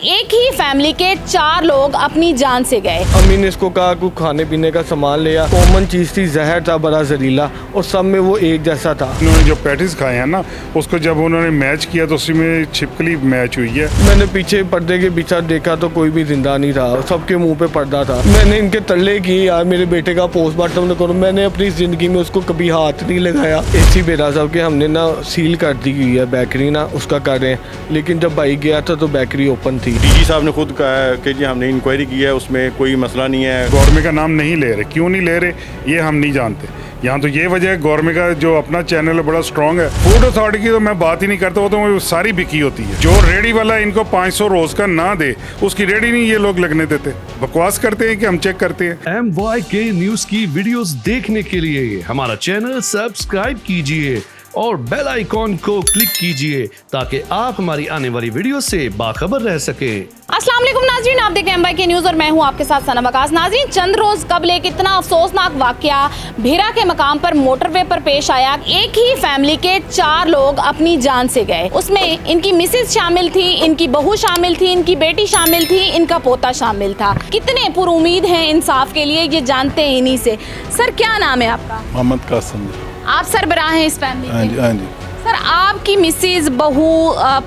एक ही फैमिली के 4 लोग अपनी जान से गए। अम्मी ने इसको कहा कुछ खाने पीने का सामान लिया, कॉमन चीज थी, जहर था बड़ा जहरीला और सब में वो एक जैसा था। उन्होंने जो पैटीज खाए हैं ना, उसको जब उन्होंने मैच किया तो उसी में छिपकली मैच हुई है। मैंने पीछे पर्दे के पीछे देखा तो कोई भी जिंदा नहीं था, सबके मुंह पे पर्दा था। मैंने इनके तल्ले की यार मेरे बेटे का पोस्टमार्टम करो, मैंने अपनी जिंदगी में उसको कभी हाथ नहीं लगाया। एसी बेरा साहब के हमने ना सील कर दी हुई है बेकरी ना, उसका कर रहे हैं, लेकिन जब भाई गया था तो बेकरी ओपन थी। डीजी साहब ने खुद कहा है कि जी हमने इंक्वायरी की है, उसमें कोई मसला नहीं है। गवर्नमेंट का नाम नहीं ले रहे, क्यों नहीं ले रहे ये हम नहीं जानते। यहाँ तो ये वजह है गवर्नमेंट का जो अपना चैनल है बड़ा स्ट्रांग है। फूड अथॉरिटी की तो मैं बात ही नहीं करता, वो तो सारी बिकी होती है। जो रेडी वाला इनको 500 रोज का ना दे, उसकी रेडी नहीं ये लोग लगने देते। बकवास करते हैं कि हम चेक करते हैं। MYK न्यूज की वीडियोस देखने के लिए हमारा चैनल सब्सक्राइब कीजिए और बेल आइकॉन को क्लिक कीजिए ताकि आप हमारी आने वाली वीडियो से बाखबर रह सके। अस्सलाम वालेकुम नाज़रीन, आप देख रहे हैं MYK न्यूज़ और मैं हूं आपके साथ सनम वकास। नाज़रीन, चंद रोज कबल एक इतना अफसोसनाक वाकया भेरा के मकाम पर मोटरवे पर पेश आया। एक ही फैमिली के 4 लोग अपनी जान से गए। उसमें इनकी मिसेज शामिल थी, इनकी बहू शामिल थी, इनकी बेटी शामिल थी, इनका पोता शामिल था। कितने पुरुमीद हैं इंसाफ के लिए ये जानते हैं इन्हीं से। सर, क्या नाम है आपका? मोहम्मद कासिम। आप सरबराह हैं इस फैमिली हाँ के? जी, हाँ जी। सर, आपकी मिसेज, बहू,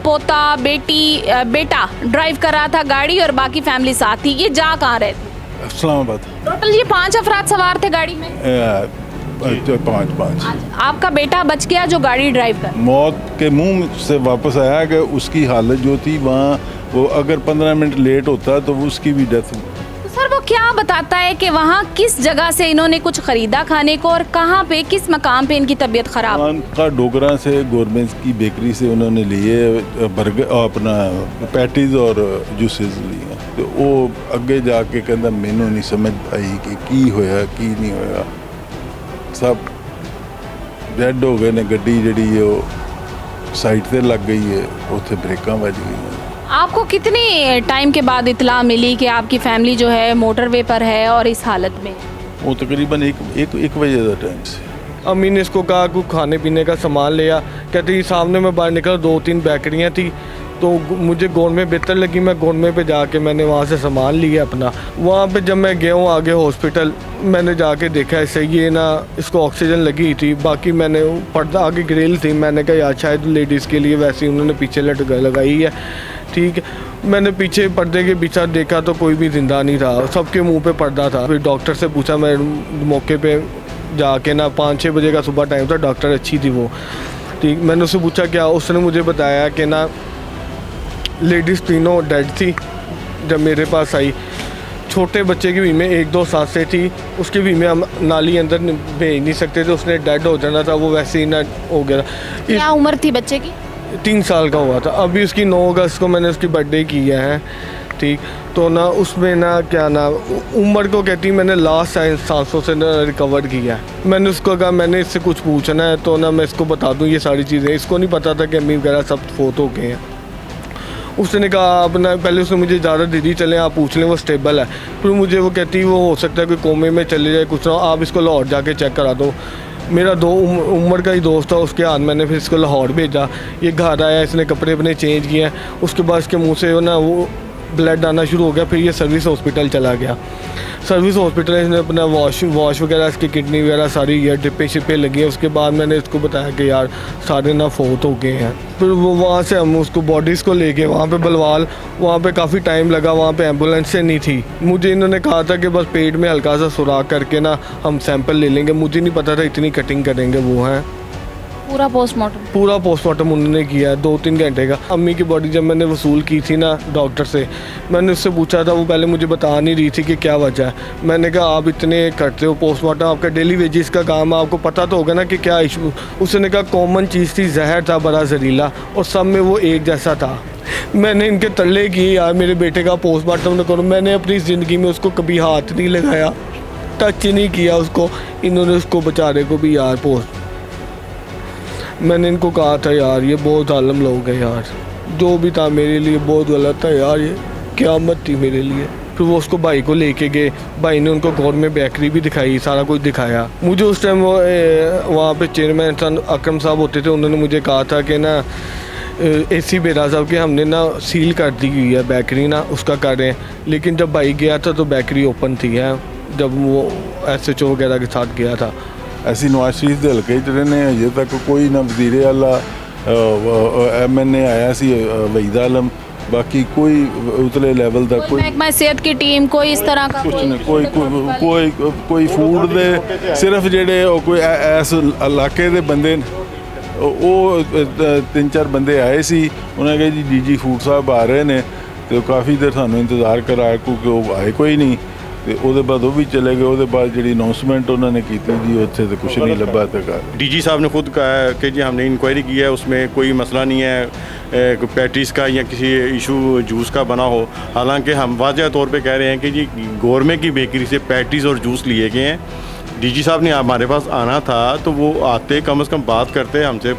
पोता, बेटी, बेटा ड्राइव कर रहा था गाड़ी और बाकी फैमिली साथ थी। ये जा कहाँ रहे थे? इस्लामाबाद। टोटल ये 5 अफराद सवार थे गाड़ी में? 5। आपका बेटा बच गया जो गाड़ी ड्राइव कर? मौत के मुंह से वापस आया कि उसकी हालत जो थी वहाँ, वो अगर 15 मिनट लेट होता तो उसकी भी डेथ हुई। सर, वो क्या बताता है कि वहाँ किस जगह से इन्होंने कुछ खरीदा खाने को और कहाँ पे, किस मकाम पे इनकी तबीयत खराब? का डोगरा से गवर्नमेंट की बेकरी से उन्होंने लिए बर्गर, अपना पैटीज और जूसेस लिए। तो वो अगे जाके कहता मैनू नहीं समझ आई कि की होया की नहीं होया। सब डेड हो गए ने। गड्डी जड़ी है वो साइड से लग गई है, उत्थे ब्रेकां वज गई। आपको कितनी टाइम के बाद इतला मिली कि आपकी फैमिली जो है मोटरवे पर है और इस हालत में? वो तकरीबन एक बजे का टाइम से। अम्मी ने इसको कहा कुछ खाने पीने का सामान लिया, कहती सामने मैं बाहर निकला 2-3 बेकरियाँ थी तो मुझे गोन में बेहतर लगी। मैं गोन में पे जाके मैंने वहाँ से सामान लिया अपना। वहाँ पे जब मैं गया हूँ आगे हॉस्पिटल, मैंने जाके देखा ऐसे ये ना इसको ऑक्सीजन लगी थी। बाकी मैंने पर्दा आगे ग्रिल थी, मैंने कहा यार शायद लेडीज़ के लिए वैसे ही उन्होंने पीछे लगाई है, ठीक है। मैंने पीछे पर्दे के पीछे देखा तो कोई भी जिंदा नहीं था, सबके मुंह पे पर्दा था। फिर डॉक्टर से पूछा, मैं मौके पे जाके ना 5-6 बजे का सुबह टाइम था, डॉक्टर अच्छी थी वो, ठीक। मैंने उससे पूछा क्या, उसने मुझे बताया कि ना लेडीज़ तीनों डेड थी। जब मेरे पास आई, छोटे बच्चे की भी में 1-2 सांसें थी, उसकी भी में हम नाली अंदर भेज नहीं सकते थे, उसने डेड हो जाना था, वो वैसे ही ना हो गया। क्या उम्र थी बच्चे की? 3 साल का हुआ था। अभी उसकी 9 अगस्त को मैंने उसकी बर्थडे की है, ठीक। तो ना उसमें ना क्या ना उम्र को कहती मैंने लास्ट सांसों से ना रिकवर किया है। मैंने उसको कहा मैंने इससे कुछ पूछना है तो ना मैं इसको बता दूं ये सारी चीज़ें। इसको नहीं पता था कि अम्मी वगैरह सब फोत हो गए हैं। उसने कहा आप ना, पहले उसने मुझे ज़्यादा दीदी चले आप पूछ लें वो स्टेबल है। फिर मुझे वो कहती वो हो सकता है कोई कोमे में चले जाए कुछ ना, आप इसको लाहौर जाके चेक करा दो। मेरा उम्र का ही दोस्त था, उसके हाथ मैंने फिर इसको लाहौर भेजा। ये घर आया, इसने कपड़े अपने चेंज किए हैं, उसके बाद इसके मुंह से ना वो ब्लड आना शुरू हो गया। फिर ये सर्विस हॉस्पिटल चला गया। सर्विस हॉस्पिटल इसने अपना वॉश वगैरह, इसकी किडनी वगैरह सारी ये डिप्पे शिप्पे लगी है। उसके बाद मैंने इसको बताया कि यार सारे ना फोत हो गए हैं। फिर वो वहाँ से हम उसको बॉडीज़ को लेके वहाँ पे बलवाल, वहाँ पे काफ़ी टाइम लगा, वहाँ पे एम्बुलेंस से नहीं थी। मुझे इन्होंने कहा था कि बस पेट में हल्का सा सुराख करके ना हम सैंपल ले लेंगे। मुझे नहीं पता था इतनी कटिंग करेंगे वो हैं। पूरा पोस्टमार्टम उन्होंने किया 2-3 घंटे का। अम्मी की बॉडी जब मैंने वसूल की थी ना डॉक्टर से, मैंने उससे पूछा था, वो पहले मुझे बता नहीं रही थी कि क्या वजह है। मैंने कहा आप इतने करते हो पोस्टमार्टम, आपका डेली वेजेस का काम है, आपको पता तो होगा ना कि क्या इशू। उसने कहा कॉमन चीज़ थी, जहर था बड़ा जहरीला और सब में वो एक जैसा था। मैंने इनके तल्ले की यार मेरे बेटे का पोस्टमार्टम न करो। मैंने अपनी ज़िंदगी में उसको कभी हाथ नहीं लगाया, टच नहीं किया उसको। इन्होंने उसको बेचारे को भी यार मैंने इनको कहा था यार ये बहुत आलम लोग हैं यार, जो भी था मेरे लिए बहुत गलत था यार, ये क़यामत थी मेरे लिए। फिर वो उसको भाई को लेके गए, भाई ने उनको घर में बेकरी भी दिखाई, सारा कुछ दिखाया। मुझे उस टाइम वो वहाँ पे चेयरमैन अकरम साहब होते थे, उन्होंने मुझे कहा था कि ना एसी बेरा साहब के हमने ना सील कर दी हुई है बेकरी ना, उसका कर रहे हैं। लेकिन जब भाई गया था तो बेकरी ओपन थी है, जब वो SHO वगैरह के साथ गया था। ਅਸੀਂ ਨਵਾਜ਼ ਸ਼ਰੀਫ ਦੇ ਹਲਕੇ 'ਚ ਰਹਿੰਦੇ ਹਾਂ, ਅਜੇ ਤੱਕ ਕੋਈ ਨਾ ਵਜ਼ੀਰ ਆਲਾ MNA ਆਇਆ ਸੀ ਵਹੀਦ ਆਲਮ, ਬਾਕੀ ਕੋਈ ਉਤਲੇ ਲੈਵਲ ਦਾ कोई महकमा सेहत की टीम, कोई इस तरह का ਕੁਛ ਨਹੀਂ, ਕੋਈ ਫੂਡ ਦੇ ਸਿਰਫ ਜਿਹੜੇ ਉਹ ਕੋਈ ਇਸ ਇਲਾਕੇ ਦੇ ਬੰਦੇ ਨੇ, ਉਹ 3-4 ਬੰਦੇ ਆਏ ਸੀ, ਉਹਨਾਂ ਕਹੇ ਜੀ DG ਫੂਡ ਸਾਹਿਬ ਆ ਰਹੇ ਨੇ, ਤੇ ਉਹ ਕਾਫੀ ਦੇਰ ਸਾਨੂੰ ਇੰਤਜ਼ਾਰ ਕਰਾਇਆ ਕਿਉਂਕਿ ਉਹ ਆਏ ਕੋਈ ਨਹੀਂ, ਤੇ ਉਹਦੇ ਬਾਅਦ ਉਹ ਵੀ ਚਲੇ ਗਏ। ਉਹਦੇ ਬਾਅਦ ਜਿਹੜੀ ਅਨਾਉਂਸਮੈਂਟ ਉਹਨਾਂ ਨੇ ਕੀਤੀ ਜੀ ਉੱਥੇ ਤੇ ਕੁਛ नहीं ਲੱਭਾ तक। DG साहब ने खुद कहा है कि जी हमने इंक्वायरी की है, उसमें कोई मसला नहीं है पैटीज़ का या किसी इशू जूस का बना हो। हालांकि हम वाज़ह तौर पे कह रहे हैं कि जी गौरमेंट की बेकरी से पैटीज़ और जूस लिए गए हैं। DG साहब ने हमारे पास आना था तो वो आते कम से कम बात करते, हमसे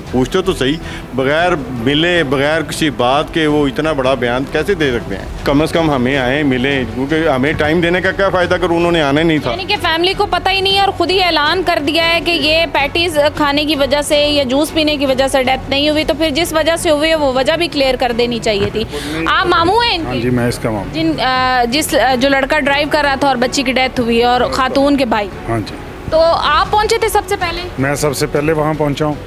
पूछते तो सही, बगैर मिले बगैर किसी बात के वो इतना बड़ा बयान कैसे दे सकते हैं। कम से कम हमें आए मिले, क्योंकि हमें टाइम देने का क्या फ़ायदा अगर उन्होंने आना नहीं था। यानी कि फैमिली को पता ही नहीं है और खुद ही ऐलान कर दिया है कि ये पैटीज खाने की वजह से या जूस पीने की वजह से डेथ नहीं हुई, तो फिर जिस वजह से हुई है वो वजह भी क्लियर कर देनी चाहिए थी। आप मामू हैं हाँ इनके? जी, मैं इसका मामू। जिस जो लड़का ड्राइव कर रहा था और बच्ची की डेथ हुई है और खातून के भाई, हाँ जी, तो आप पहुंचे थे सबसे पहले? मैं सबसे पहले वहाँ पहुँचा हूँ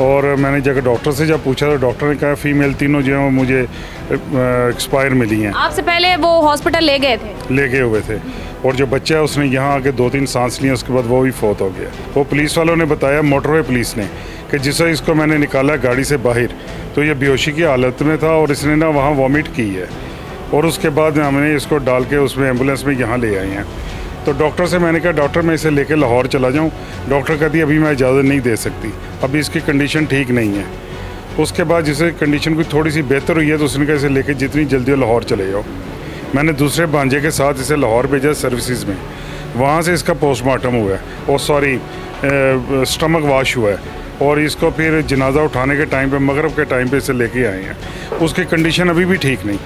और मैंने जगह डॉक्टर से जब पूछा तो डॉक्टर ने कहा फीमेल तीनों जो हैं वो मुझे एक्सपायर मिली हैं। आपसे पहले वो हॉस्पिटल ले गए थे? ले गए हुए थे, और जो बच्चा है उसने यहाँ आके 2-3 सांस लिए, उसके बाद वो भी फौत हो गया। वो पुलिस वालों ने बताया, मोटरवे पुलिस ने, कि जिससे इसको मैंने निकाला गाड़ी से बाहर तो ये बेहोशी की हालत में था और इसने ना वहाँ वॉमिट की है, और उसके बाद हमने इसको डाल के उसमें एम्बुलेंस में यहाँ ले आए हैं। तो डॉक्टर से मैंने कहा डॉक्टर मैं इसे लेकर लाहौर चला जाऊँ। डॉक्टर कहती अभी मैं इजाज़त नहीं दे सकती, अभी इसकी कंडीशन ठीक नहीं है। उसके बाद जिसे कंडीशन कोई थोड़ी सी बेहतर हुई है तो उसने कहा इसे लेकर जितनी जल्दी हो लाहौर चले जाओ। मैंने दूसरे भांजे के साथ इसे लाहौर भेजा सर्विसेज में, वहाँ से इसका पोस्टमार्टम हुआ है, और सॉरी स्टमक वाश हुआ है, और इसको फिर जनाजा उठाने के टाइम पे मगरब के टाइम पे इसे लेके आए हैं। उसकी कंडीशन अभी भी ठीक नहीं,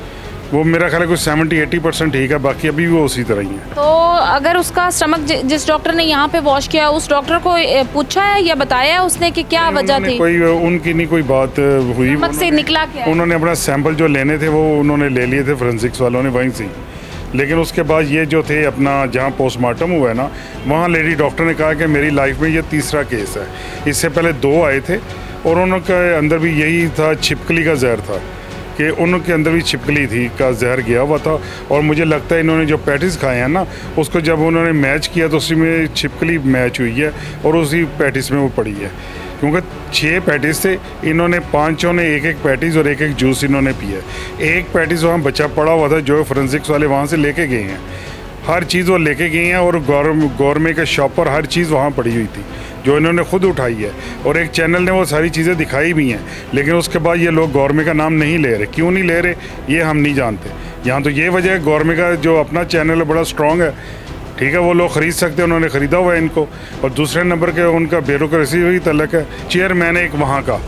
वो मेरा ख्याल है कुछ 70-80% ठीक है, बाकी अभी भी वो उसी तरह ही है। तो अगर उसका स्टमक जिस डॉक्टर ने यहाँ पे वॉश किया उस डॉक्टर को पूछा है या बताया है उसने कि क्या वजह थी? कोई उनकी नहीं कोई बात हुई, स्टमक से निकला क्या? उन्होंने अपना सैंपल जो लेने थे वो उन्होंने ले लिए थे फोरेंसिक्स वालों ने वहीं से। लेकिन उसके बाद ये जो थे अपना जहाँ पोस्टमार्टम हुआ है ना, वहाँ लेडी डॉक्टर ने कहा कि मेरी लाइफ में ये तीसरा केस है, इससे पहले 2 आए थे और उनके अंदर भी यही था, छिपकली का जहर था, कि उनके अंदर भी छिपकली थी का जहर गया हुआ था। और मुझे लगता है इन्होंने जो पैटिस खाए हैं ना, उसको जब उन्होंने मैच किया तो उसी में छिपकली मैच हुई है और उसी पैटिस में वो पड़ी है, क्योंकि 6 पैटिस थे, इन्होंने 5 ने एक पैटिस और एक जूस इन्होंने पिया। एक पैटिस वहाँ बचा पड़ा हुआ था जो फोरेंसिक्स वाले वहाँ से लेके गए हैं, हर चीज़ वो लेके गए हैं, और गौरमेंट के शॉप पर हर चीज़ वहाँ पड़ी हुई थी जो इन्होंने खुद उठाई है, और एक चैनल ने वो सारी चीज़ें दिखाई भी हैं। लेकिन उसके बाद ये लोग गवर्नमेंट का नाम नहीं ले रहे, क्यों नहीं ले रहे ये हम नहीं जानते। यहाँ तो ये वजह है गवर्नमेंट का जो अपना चैनल है बड़ा स्ट्रॉन्ग है, ठीक है, वो लोग ख़रीद सकते हैं, उन्होंने ख़रीदा हुआ है इनको। और दूसरे नंबर के उनका ब्यूरोक्रेसी भी तलक है। चेयरमैन है एक वहाँ का,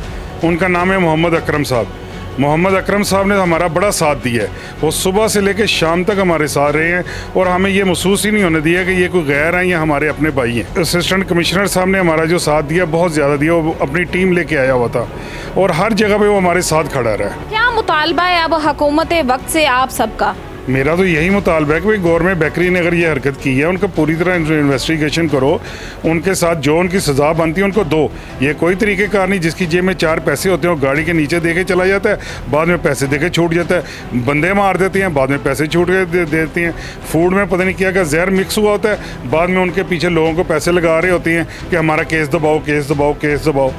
उनका नाम है मोहम्मद अकरम साहब। मोहम्मद अकरम साहब ने हमारा बड़ा साथ दिया है, वो सुबह से लेकर शाम तक हमारे साथ रहे हैं, और हमें ये महसूस ही नहीं होने दिया कि ये कोई गैर हैं या हमारे अपने भाई हैं। असिस्टेंट कमिश्नर साहब ने हमारा जो साथ दिया बहुत ज़्यादा दिया, वो अपनी टीम लेके आया हुआ था और हर जगह पे वो हमारे साथ खड़ा रहा है। क्या मुतालबा है अब हुकूमत वक्त से आप सबका? मेरा तो यही मुतालबा है कि भाई गवर्नमेंट बेकरी ने अगर ये हरकत की है उनका पूरी तरह इन्वेस्टिगेशन करो, उनके साथ जो उनकी सज़ा बनती है उनको दो। ये कोई तरीक़ेकार नहीं जिसकी जेब में 4 पैसे होते हैं वो गाड़ी के नीचे दे के चला जाता है, बाद में पैसे दे के छूट जाता है, बंदे मार देते हैं, बाद में पैसे छूट के देती हैं। फूड में पता नहीं क्या क्या जहर मिक्स हुआ होता है, बाद में उनके पीछे लोगों को पैसे लगा रहे होते हैं कि हमारा केस दबाओ, केस दबाओ, केस दबाओ।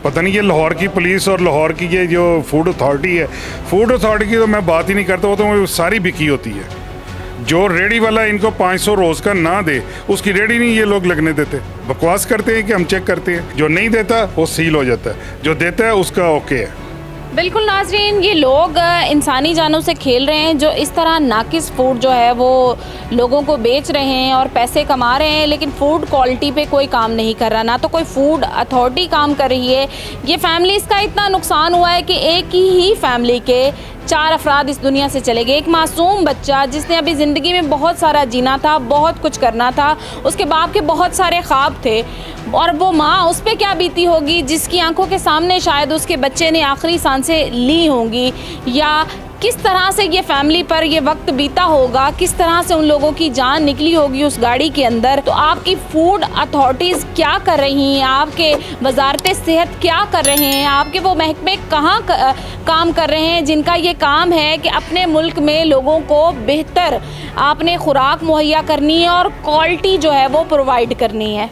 पता नहीं ये लाहौर की पुलिस और लाहौर की ये जो फूड अथॉरिटी है, फूड अथॉरिटी की तो मैं बात ही नहीं करता, वो तो सारी बिकी होती है। जो रेडी वाला इनको 500 रोज़ का ना दे, उसकी रेडी नहीं ये लोग लगने देते। बकवास करते हैं कि हम चेक करते हैं, जो नहीं देता वो सील हो जाता है, जो देता है उसका ओके है। बिल्कुल नाज़रीन, ये लोग इंसानी जानों से खेल रहे हैं, जो इस तरह नाकिस फूड जो है वो लोगों को बेच रहे हैं और पैसे कमा रहे हैं, लेकिन फ़ूड क्वालिटी पे कोई काम नहीं कर रहा, ना तो कोई फूड अथॉरिटी काम कर रही है। ये फैमिलीज़ का इतना नुकसान हुआ है कि एक ही फैमिली के 4 अफराद इस दुनिया से चले गए। एक मासूम बच्चा जिसने अभी ज़िंदगी में बहुत सारा जीना था, बहुत कुछ करना था, उसके बाप के बहुत सारे ख्वाब थे, और वो माँ उस पर क्या बीती होगी जिसकी आंखों के सामने शायद उसके बच्चे ने आखिरी सांसें ली होंगी, या किस तरह से ये फैमिली पर ये वक्त बीता होगा, किस तरह से उन लोगों की जान निकली होगी उस गाड़ी के अंदर। तो आपकी फूड अथॉरिटीज़ क्या कर रही हैं, आपके वजारत सेहत क्या कर रहे हैं, आपके वो महकमे कहाँ काम कर रहे हैं जिनका ये काम है कि अपने मुल्क में लोगों को बेहतर आपने खुराक मुहैया करनी है और क्वालिटी जो है वो प्रोवाइड करनी है।